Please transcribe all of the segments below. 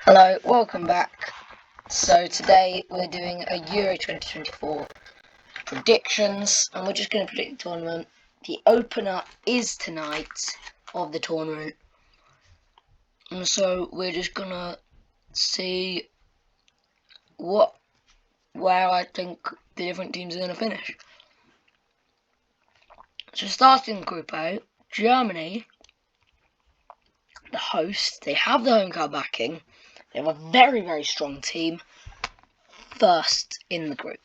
Hello, welcome back. So today we're doing a Euro 2024 predictions, and we're just going to predict the tournament. The opener is tonight of the tournament, and so we're just going to see where I think the different teams are going to finish. So starting Group A, Germany, the host, they have the home crowd backing. They have a very, very strong team, first in the group.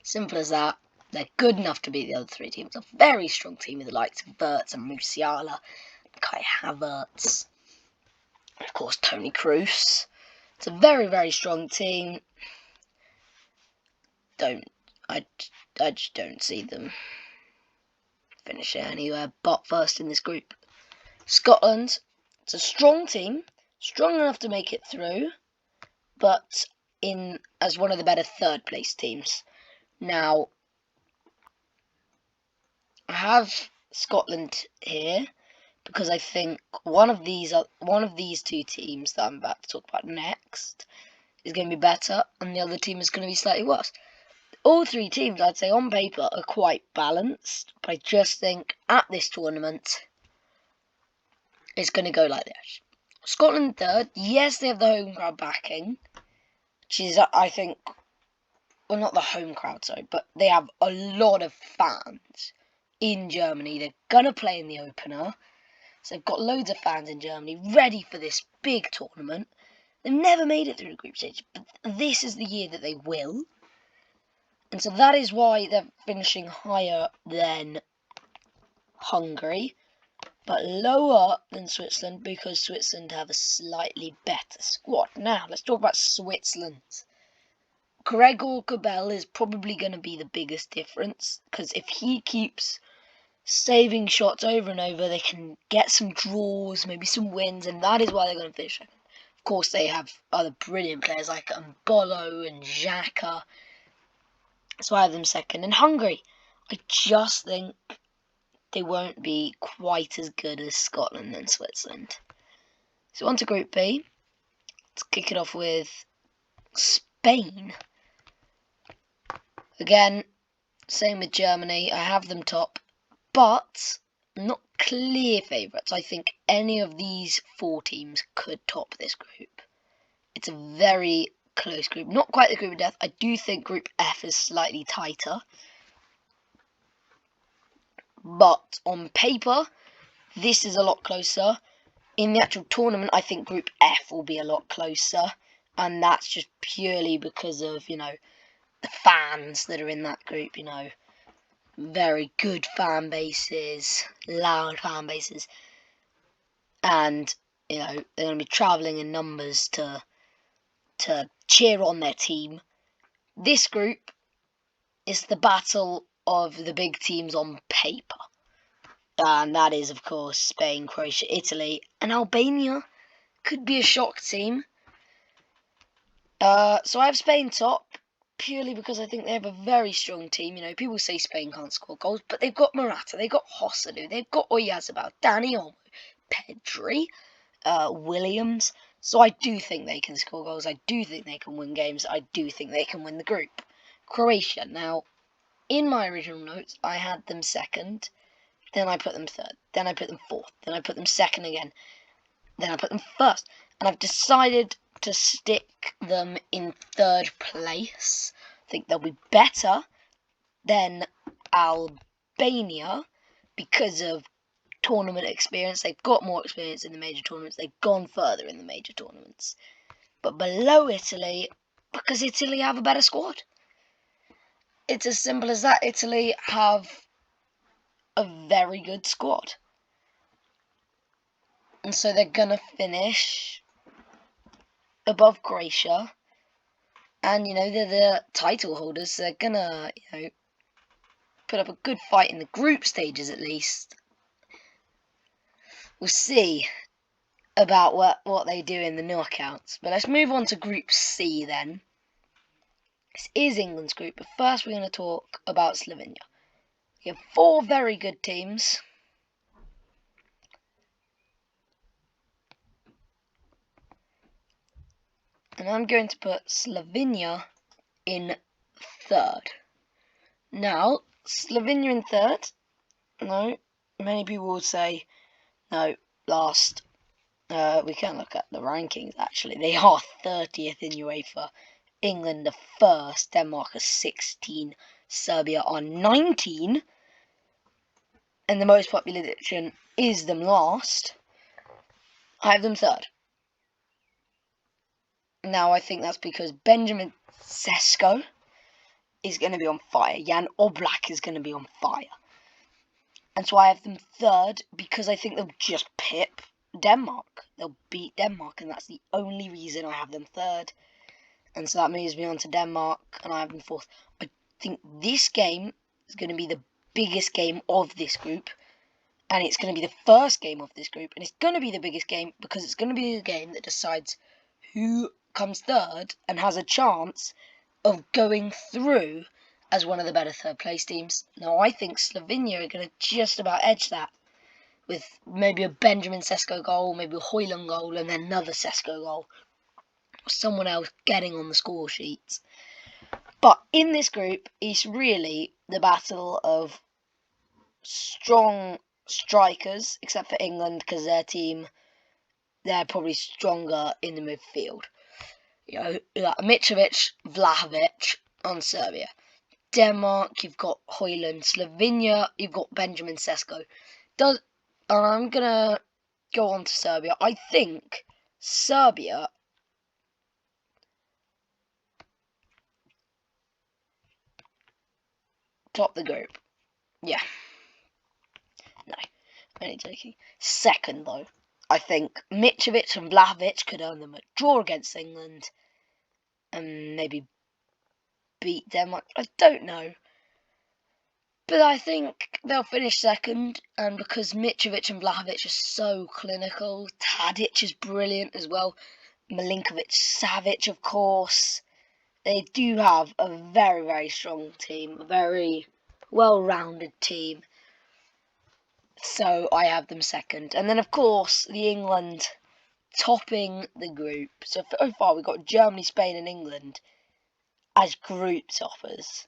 Simple as that. They're good enough to beat the other three teams. A very strong team with the likes of Wirtz and Musiala, Kai Havertz, and of course Toni Kroos. It's a very, very strong team. I just don't see them finishing anywhere but first in this group. Scotland, it's a strong team, strong enough to make it through, but in as one of the better third place teams. Now, I have Scotland here because I think one of these two teams that I'm about to talk about next is going to be better, and the other team is going to be slightly worse. All three teams, I'd say, on paper are quite balanced, but I just think at this tournament it's going to go like this. Scotland third, yes, they have the home crowd backing, which is, I think, well, not the home crowd, sorry, but they have a lot of fans in Germany. They're going to play in the opener. So they've got loads of fans in Germany ready for this big tournament. They've never made it through the group stage, but this is the year that they will. And so that is why they're finishing higher than Hungary, but lower than Switzerland because Switzerland have a slightly better squad. Now, let's talk about Switzerland. Gregor Kobel is probably going to be the biggest difference because if he keeps saving shots over and over, they can get some draws, maybe some wins, and that is why they're going to finish second. Of course, they have other brilliant players like Mbolo and Xhaka, so I have them second. And Hungary, I just think they won't be quite as good as Scotland and Switzerland. So on to Group B. Let's kick it off with Spain. Again, same with Germany. I have them top, but not clear favourites. I think any of these four teams could top this group. It's a very close group. Not quite the group of death. I do think Group F is slightly tighter. But on paper, this is a lot closer. In the actual tournament, I think Group F will be a lot closer. And that's just purely because of, the fans that are in that group, very good fan bases, loud fan bases, and they're going to be travelling in numbers to cheer on their team. This group is the battle of the big teams on paper, and that is, of course, Spain, Croatia, Italy, and Albania could be a shock team. So I have Spain top, purely because I think they have a very strong team. People say Spain can't score goals, but they've got Morata, they've got Joselu, they've got Oyarzabal, Dani Olmo, Pedri, Williams. So I do think they can score goals. I do think they can win games. I do think they can win the group. Croatia. Now, in my original notes, I had them second. Then I put them third. Then I put them fourth. Then I put them second again. Then I put them first. And I've decided to stick them in third place. I think they'll be better than Albania because of tournament experience. They've got more experience in the major tournaments. They've gone further in the major tournaments. But below Italy, because Italy have a better squad. It's as simple as that. Italy have a very good squad. And so they're going to finish above Croatia. And, they're the title holders. So they're going to, put up a good fight in the group stages at least. We'll see about what they do in the knockouts. But let's move on to Group C then. This is England's group, but first we're going to talk about Slovenia. We have four very good teams. And I'm going to put Slovenia in third. Now, Slovenia in third. No, many people would say, no, last. We can look at the rankings, actually. They are 30th in UEFA. England are first. Denmark are 16. Serbia are 19. And the most popular prediction is them last. I have them third. Now, I think that's because Benjamin Sesko is going to be on fire. Jan Oblak is going to be on fire. And so I have them third because I think they'll just pip Denmark. They'll beat Denmark, and that's the only reason I have them third. And so that moves me on to Denmark, and I have them fourth. I think this game is going to be the biggest game of this group, and it's going to be the first game of this group, and it's going to be the biggest game because it's going to be the game that decides who comes third and has a chance of going through as one of the better third place teams. Now, I think Slovenia are going to just about edge that with maybe a Benjamin Sesko goal, maybe a Højlund goal, and then another Sesko goal. Or someone else getting on the score sheets. But in this group, it's really the battle of strong strikers, except for England, because their team, they're probably stronger in the midfield. You know, like Mitrovic, Vlahovic on Serbia. Denmark, you've got Højlund. Slovenia, you've got Benjamin Sesko. And I'm going to go on to Serbia. I think Serbia top the group. Yeah. No, I'm only joking. Second, though, I think Mitrovic and Vlahovic could earn them a draw against England and maybe beat Denmark. I don't know. But I think they'll finish second, and because Mitrovic and Vlahovic are so clinical, Tadic is brilliant as well, Milinkovic, Savic, of course. They do have a very, very strong team, a very well-rounded team. So I have them second. And then, of course, the England topping the group. So far, we've got Germany, Spain, and England as group toppers.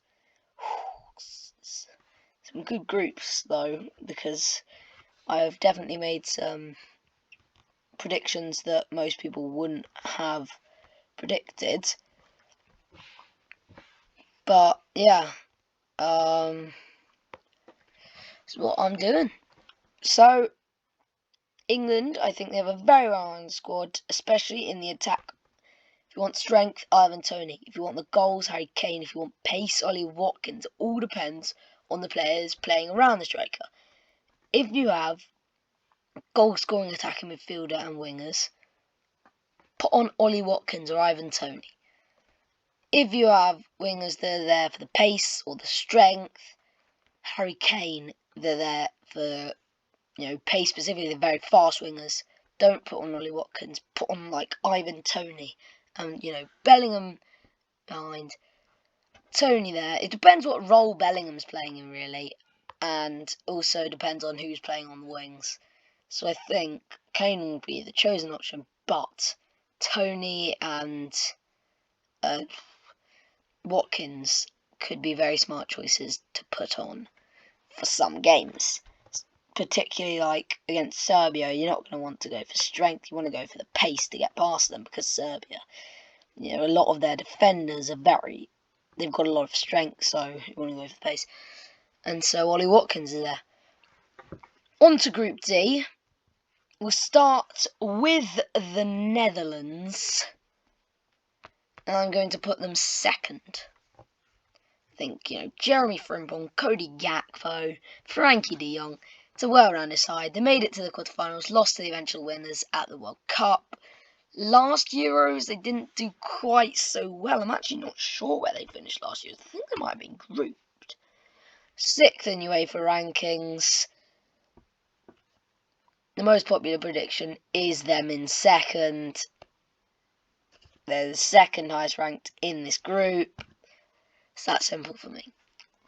Some good groups, though, because I have definitely made some predictions that most people wouldn't have predicted. But, yeah. That's what I'm doing. So, England, I think they have a very well-rounded squad, especially in the attack. If you want strength, Ivan Toney. If you want the goals, Harry Kane. If you want pace, Ollie Watkins. It all depends on the players playing around the striker. If you have goal-scoring attacking midfielder and wingers, put on Ollie Watkins or Ivan Toney. If you have wingers that are there for the pace or the strength, Harry Kane, they're there for, pace specifically, the very fast wingers. Don't put on Ollie Watkins. Put on, Ivan Toney and, Bellingham behind. Toney there. It depends what role Bellingham's playing in, really. And also depends on who's playing on the wings. So I think Kane will be the chosen option, but Toney and Watkins could be very smart choices to put on for some games. Particularly against Serbia, you're not going to want to go for strength. You want to go for the pace to get past them, because Serbia, a lot of their defenders are they've got a lot of strength, so you want to go for the pace. And so Ollie Watkins is there. On to Group D. We'll start with the Netherlands. And I'm going to put them second. I think, Jeremy Frimpong, Cody Gakpo, Frankie de Jong. It's a well-rounded side. They made it to the quarterfinals, lost to the eventual winners at the World Cup. Last Euros, they didn't do quite so well. I'm actually not sure where they finished last year. I think they might have been grouped. 6th in UEFA rankings. The most popular prediction is them in second. They're the second highest ranked in this group. It's that simple for me.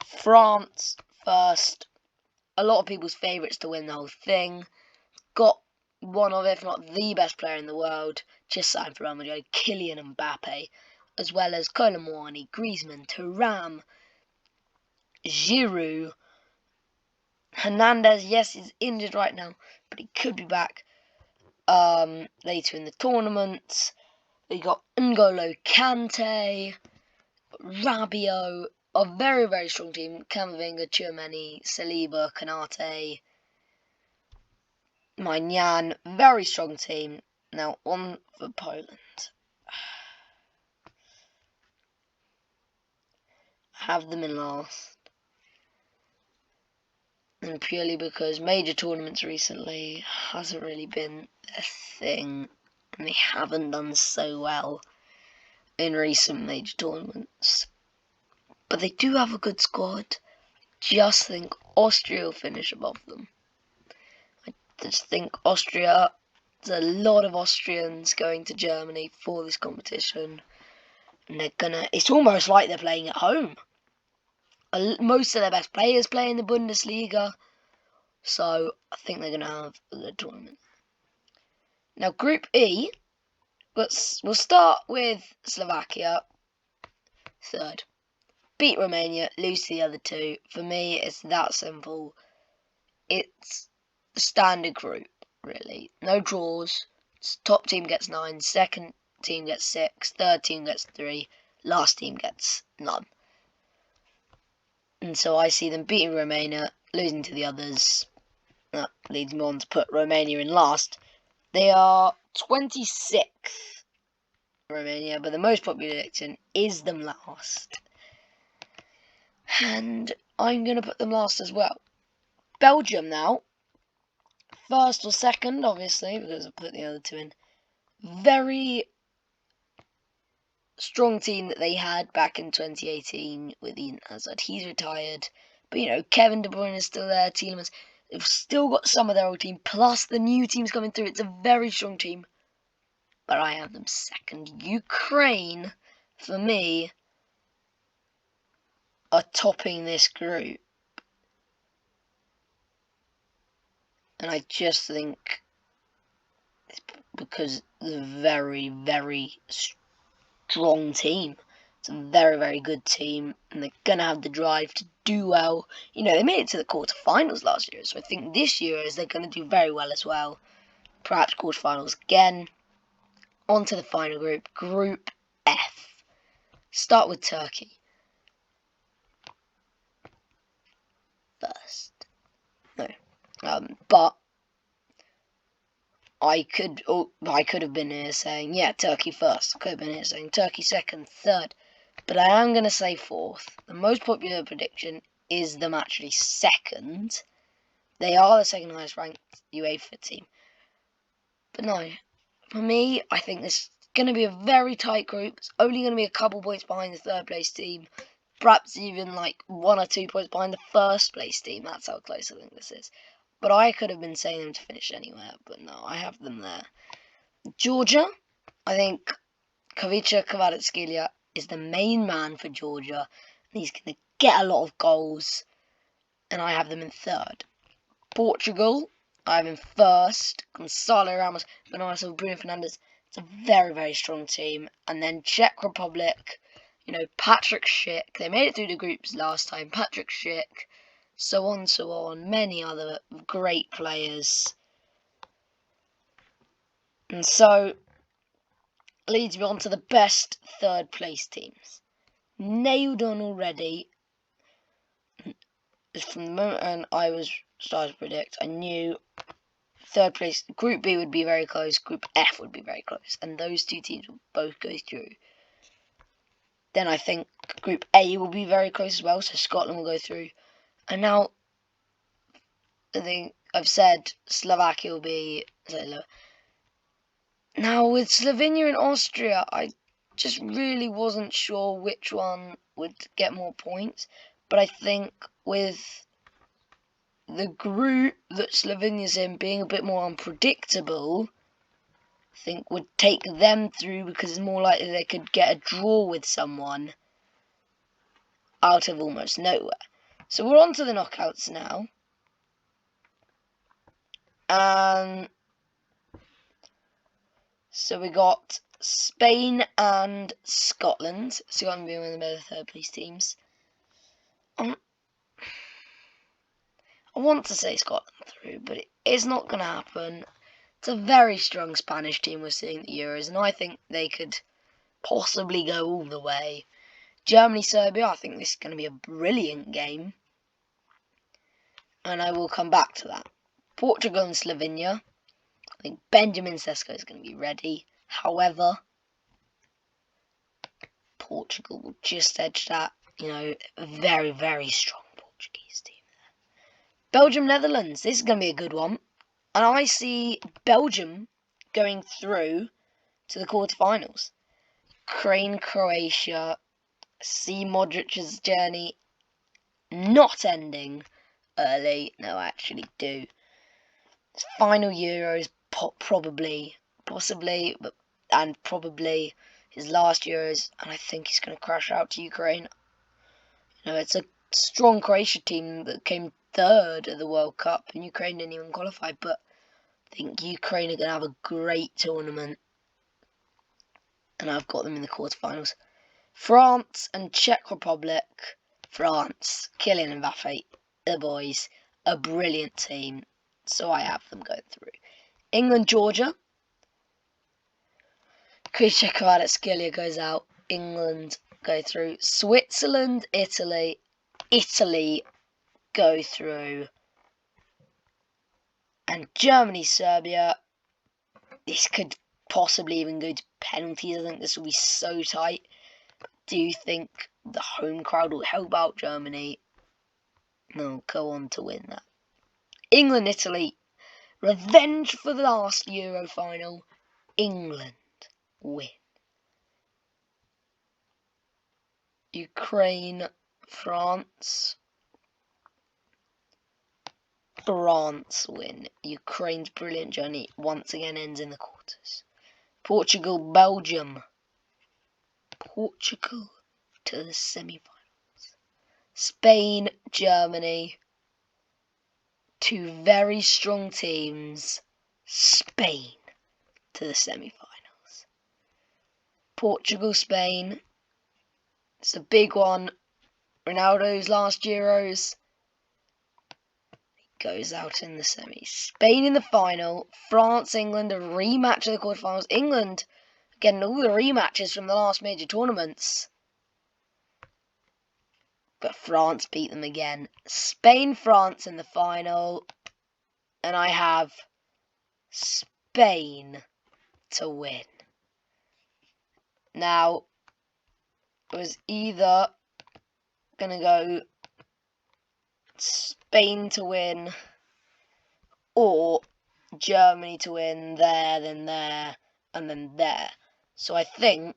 France first. A lot of people's favourites to win the whole thing. Got one of, if not the best player in the world, just signed for Real Madrid, Kylian Mbappe, as well as Kolo Muani, Griezmann, Thuram, Giroud, Hernandez. Yes, he's injured right now, but he could be back later in the tournament. We got N'Golo Kante, Rabiot, a very, very strong team. Camavinga, Tchouaméni, Saliba, Konate, Maignan, very strong team. Now on for Poland. Have them in last. And purely because major tournaments recently hasn't really been a thing. And they haven't done so well in recent major tournaments. But they do have a good squad. Just think Austria will finish above them. I just think Austria, there's a lot of Austrians going to Germany for this competition. And they're gonna, it's almost like they're playing at home. Most of their best players play in the Bundesliga. So I think they're gonna have a good tournament. Now Group E, we'll start with Slovakia, third. Beat Romania, lose to the other two. For me, it's that simple. It's a standard group, really. No draws. Top team gets 9, second team gets 6, third team gets 3, last team gets none. And so I see them beating Romania, losing to the others. That leads me on to put Romania in last. They are 26th, Romania, but the most popular prediction is them last. And I'm going to put them last as well. Belgium now. First or second, obviously, because I put the other two in. Very strong team that they had back in 2018 with Eden Hazard. He's retired. But, you know, Kevin De Bruyne is still there. Tielemans. They've still got some of their old team. Plus the new teams coming through. It's a very strong team. But I have them second. Ukraine, for me, are topping this group. And I just think it's because it's a very, very strong team. It's a very, very good team. And they're going to have the drive to do well. You know, they made it to the quarterfinals last year. So I think this year they're going to do very well as well. Perhaps quarterfinals again. On to the final group. Group F. Start with Turkey. First. No. But I could have been here saying, yeah, Turkey first. I could have been here saying Turkey second, third. But I am going to say fourth. The most popular prediction is them actually second. They are the second highest ranked UEFA team. But no, for me, I think this is going to be a very tight group. It's only going to be a couple points behind the third place team. Perhaps even like 1 or 2 points behind the first place team. That's how close I think this is. But I could have been saying them to finish anywhere. But no, I have them there. Georgia, I think Kvicha Kvaratskhelia is the main man for Georgia. And he's going to get a lot of goals. And I have them in third. Portugal, I have in first. Gonçalo Ramos, Bernardo Silva, Bruno Fernandes. It's a very, very strong team. And then Czech Republic, you know, Patrick Schick. They made it through the groups last time. Patrick Schick, so on. Many other great players. And so, leads me on to the best third place teams. Nailed on already. From the moment I was starting to predict, I knew third place, Group B would be very close, Group F would be very close, and those two teams will both go through. Then I think Group A will be very close as well, so Scotland will go through. And now, I think I've said Slovakia will be low. Now, with Slovenia and Austria, I just really wasn't sure which one would get more points. But I think with the group that Slovenia's in being a bit more unpredictable, I think would take them through because it's more likely they could get a draw with someone out of almost nowhere. So we're on to the knockouts now. So we got Spain and Scotland. Scotland being one of the better third place teams. I want to say Scotland through, but it is not going to happen. It's a very strong Spanish team we're seeing at the Euros, and I think they could possibly go all the way. Germany, Serbia, I think this is going to be a brilliant game. And I will come back to that. Portugal and Slovenia. I think Benjamin Sesko is going to be ready. However, Portugal will just edge that. You know, a very, very strong Portuguese team there. Belgium, Netherlands. This is going to be a good one. And I see Belgium going through to the quarterfinals. Ukraine, Croatia. See Modric's journey not ending early. No, I actually do. His final Euros, possibly, and probably his last Euros, and I think he's going to crash out to Ukraine. You know, it's a strong Croatia team that came third at the World Cup, and Ukraine didn't even qualify, but I think Ukraine are going to have a great tournament, and I've got them in the quarterfinals. France and Czech Republic. France, Kylian Mbappe, the boys, a brilliant team, so I have them going through. England, Georgia. Khvicha Kvaratskhelia goes out. England go through. Switzerland, Italy. Italy go through. And Germany, Serbia. This could possibly even go to penalties. I think this will be so tight. Do you think the home crowd will help out Germany? They'll go on to win that. England, Italy. Revenge for the last Euro final. England win. Ukraine, France. France win. Ukraine's brilliant journey once again ends in the quarters. Portugal, Belgium. Portugal to the semi-finals. Spain, Germany. Two very strong teams. Spain to the semi-finals. Portugal, Spain. It's a big one. Ronaldo's last Euros. He goes out in the semis. Spain in the final. France, England, a rematch of the quarterfinals. England getting all the rematches from the last major tournaments. But France beat them again. Spain, France in the final. And I have Spain to win. Now, it was either going to go Spain to win or Germany to win there, then there, and then there. So I think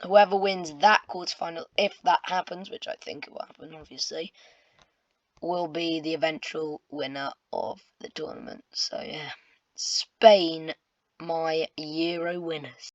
whoever wins that quarterfinal, if that happens, which I think it will happen, obviously, will be the eventual winner of the tournament. So yeah, Spain, my Euro winners.